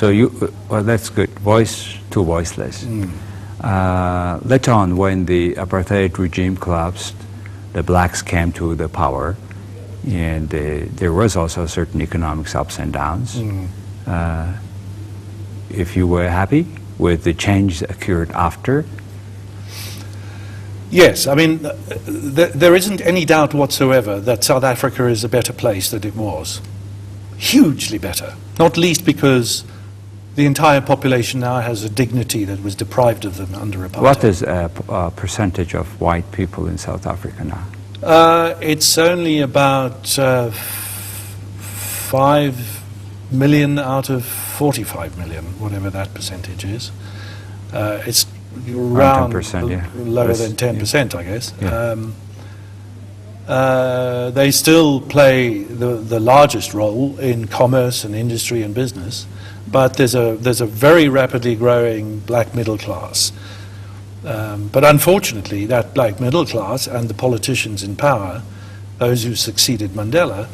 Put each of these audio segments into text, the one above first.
So well, that's good. Voice to voiceless. Later on, when the apartheid regime collapsed, the blacks came to the power, and there was also certain economic ups and downs. If you were happy with the change that occurred after? Yes, I mean, there isn't any doubt whatsoever that South Africa is a better place than it was. Hugely better, not least because the entire population now has a dignity that was deprived of them under apartheid. What is a percentage of white people in South Africa now? It's only about 5 million out of 45 million, whatever that percentage is. It's around 10%, yeah. Lower than 10%, I guess. Yeah. They still play the largest role in commerce and industry and business, but there's a very rapidly growing black middle class. But unfortunately, that black middle class and the politicians in power, those who succeeded Mandela,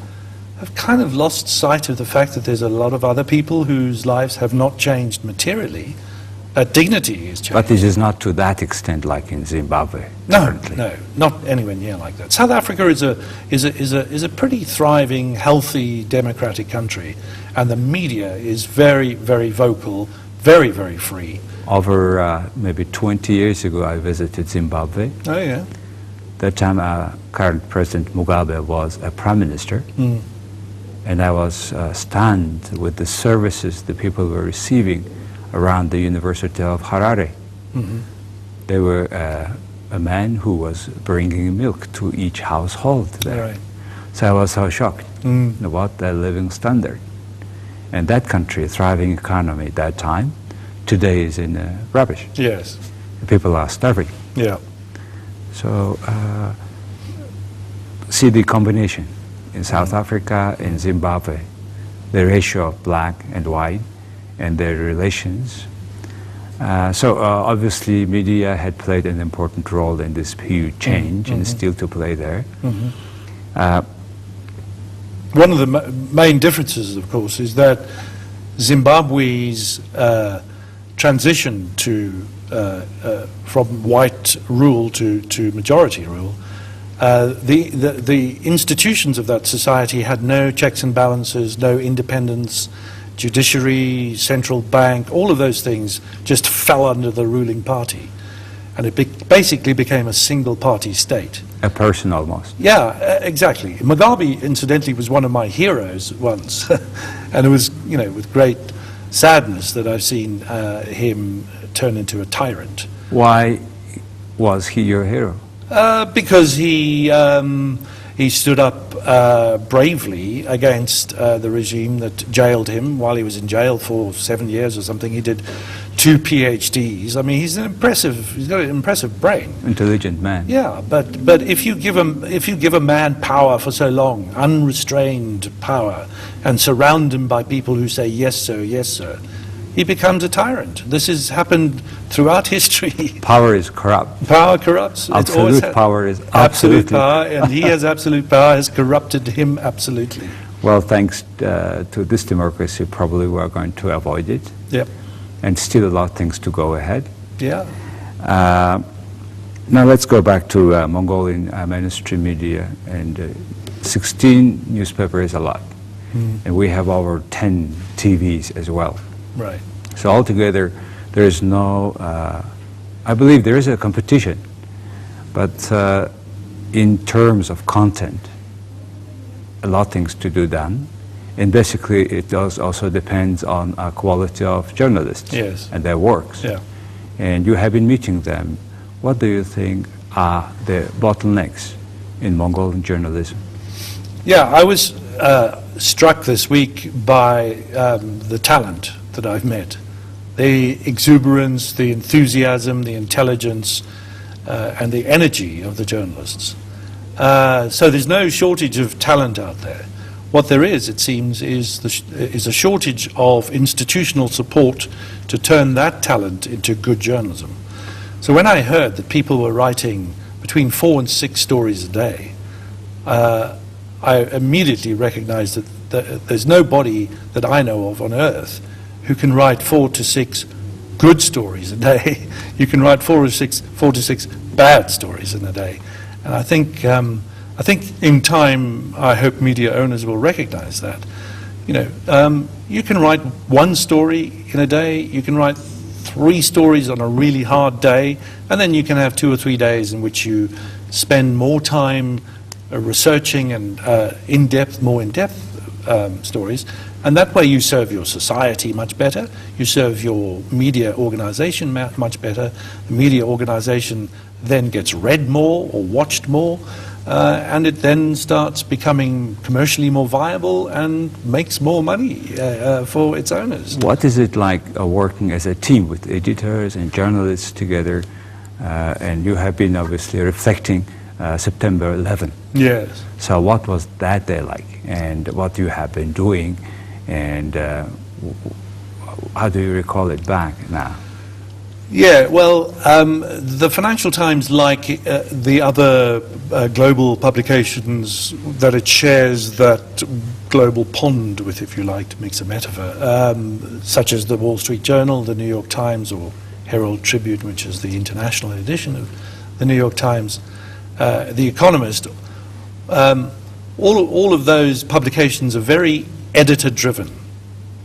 have kind of lost sight of the fact that there's a lot of other people whose lives have not changed materially. That dignity is changed. But this is not to that extent like in Zimbabwe. No, currently. no, not anywhere near like that. South Africa is a pretty thriving, healthy, democratic country, and the media is very, very vocal, very, very free. Over maybe 20 years ago, I visited Zimbabwe. Oh yeah. That time, current President Mugabe was a prime minister, and I was stunned with the services the people were receiving around the University of Harare. There were a man who was bringing milk to each household there. Right. So I was so shocked about their living standard. And that country, a thriving economy at that time, today is in rubbish. Yes. People are starving. Yeah. So see the combination in South Africa, in Zimbabwe, the ratio of black and white, and their relations. So obviously media had played an important role in this huge change and still to play there. One of the main differences, of course, is that Zimbabwe's transition from white rule to majority rule, the institutions of that society had no checks and balances, no independence. Judiciary, central bank, all of those things just fell under the ruling party. And it basically became a single-party state. A person almost. Yeah, exactly. Mugabe, incidentally, was one of my heroes once. And it was, you know, with great sadness that I've seen him turn into a tyrant. Why was he your hero? Because he stood up bravely against the regime that jailed him while he was in jail for 7 years or something. He did 2 PhDs. I mean, he's got an impressive brain. Intelligent man. Yeah, but if you give a man power for so long, unrestrained power, and surround him by people who say yes sir, he becomes a tyrant. This has happened throughout history. Power is corrupt. Power corrupts. Absolute power is absolute power, and he has absolute power, has corrupted him absolutely. Well, thanks to this democracy, probably we're going to avoid it. Yep. And still a lot of things to go ahead. Yeah. Now let's go back to Mongolian mainstream media. And 16 newspapers is a lot. And we have over 10 TVs as well. Right. So altogether, there is no, I believe there is a competition, but in terms of content, a lot of things to do done. And basically, it does also depends on quality of journalists and their works. Yeah. And you have been meeting them. What do you think are the bottlenecks in Mongolian journalism? Yeah, I was struck this week by the talent that I've met. The exuberance, the enthusiasm, the intelligence, and the energy of the journalists. So there's no shortage of talent out there. What there is, it seems, is a shortage of institutional support to turn that talent into good journalism. So when I heard that people were writing between 4 and 6 stories a day, I immediately recognized that there's nobody that I know of on earth who can write 4 to 6 good stories a day. You can write 4 to 6 bad stories in a day. And I think in time, I hope media owners will recognize that. You can write 1 story in a day, you can write 3 stories on a really hard day, and then you can have 2 or 3 days in which you spend more time researching and more in-depth stories. And that way you serve your society much better, you serve your media organization much better. The media organization then gets read more or watched more, and it then starts becoming commercially more viable and makes more money for its owners. What is it like working as a team with editors and journalists together? And you have been obviously reflecting September 11. Yes. So what was that day like, and what you have been doing, and how do you recall it back now? Yeah, well, the Financial Times, like the other global publications that it shares that global pond with, if you like, to mix a metaphor, such as the Wall Street Journal, the New York Times, or Herald Tribune, which is the international edition of the New York Times, The Economist, all of those publications are very editor-driven.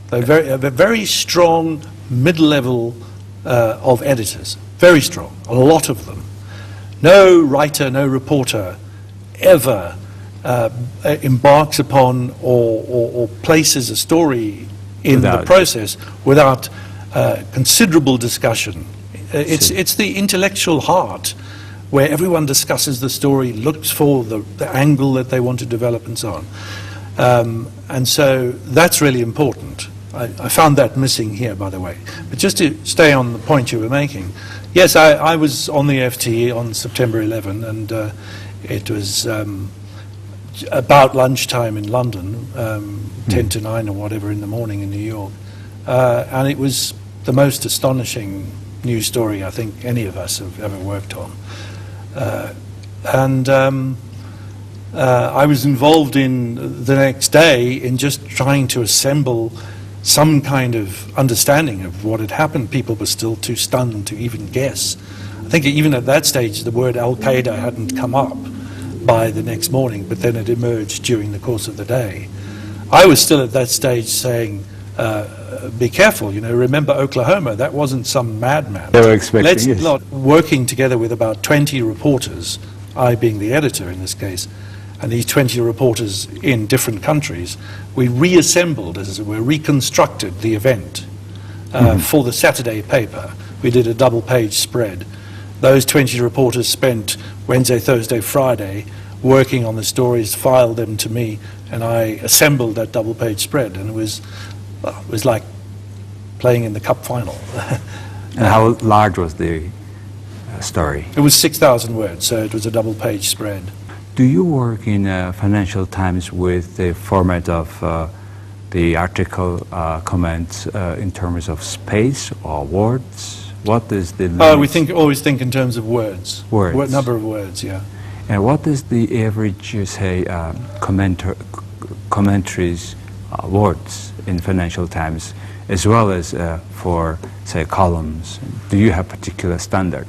They're very strong middle-level of editors, very strong, a lot of them. No writer, no reporter ever embarks upon or places a story in the process without considerable discussion. It's the intellectual heart where everyone discusses the story, looks for the angle that they want to develop and so on. And so that's really important. I found that missing here, by the way. But just to stay on the point you were making, yes, I was on the FT on September 11, and it was about lunchtime in London, 10 to 9 or whatever in the morning in New York. And it was the most astonishing news story I think any of us have ever worked on. I was involved in the next day in just trying to assemble some kind of understanding of what had happened. People were still too stunned to even guess. I think even at that stage the word Al-Qaeda hadn't come up by the next morning, but then it emerged during the course of the day. I was still at that stage saying, be careful, remember Oklahoma, that wasn't some madman. They were expecting Working together with about 20 reporters, I being the editor in this case, and these 20 reporters in different countries, we reassembled, as it were, reconstructed the event for the Saturday paper. We did a double-page spread. Those 20 reporters spent Wednesday, Thursday, Friday working on the stories, filed them to me, and I assembled that double-page spread, and it was like playing in the cup final. And how large was the story? It was 6,000 words, so it was a double-page spread. Do you work in Financial Times with the format of the article comments in terms of space or words? What is the limit? We always think in terms of words. Words. Number of words, yeah. And what is the average, say, commentaries words in Financial Times, as well as for, say, columns? Do you have particular standard?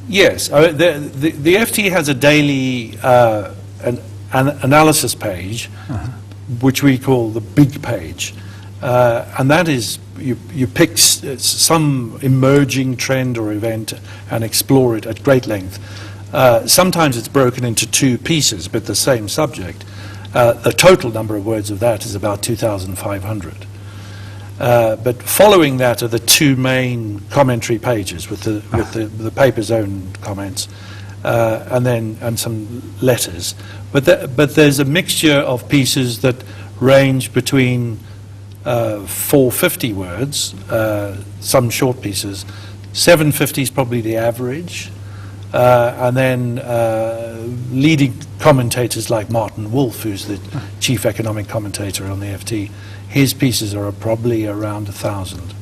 Yes, the FT has a daily an analysis page, which we call the big page, and that is you pick some emerging trend or event and explore it at great length. Sometimes it's broken into 2 pieces, but the same subject. The total number of words of that is about 2,500. But following that are the 2 main commentary pages with the paper's own comments, and some letters. But there's a mixture of pieces that range between 450 words, some short pieces. 750 is probably the average, and then leading commentators like Martin Wolf, who's the chief economic commentator on the FT. His pieces are probably around 1,000.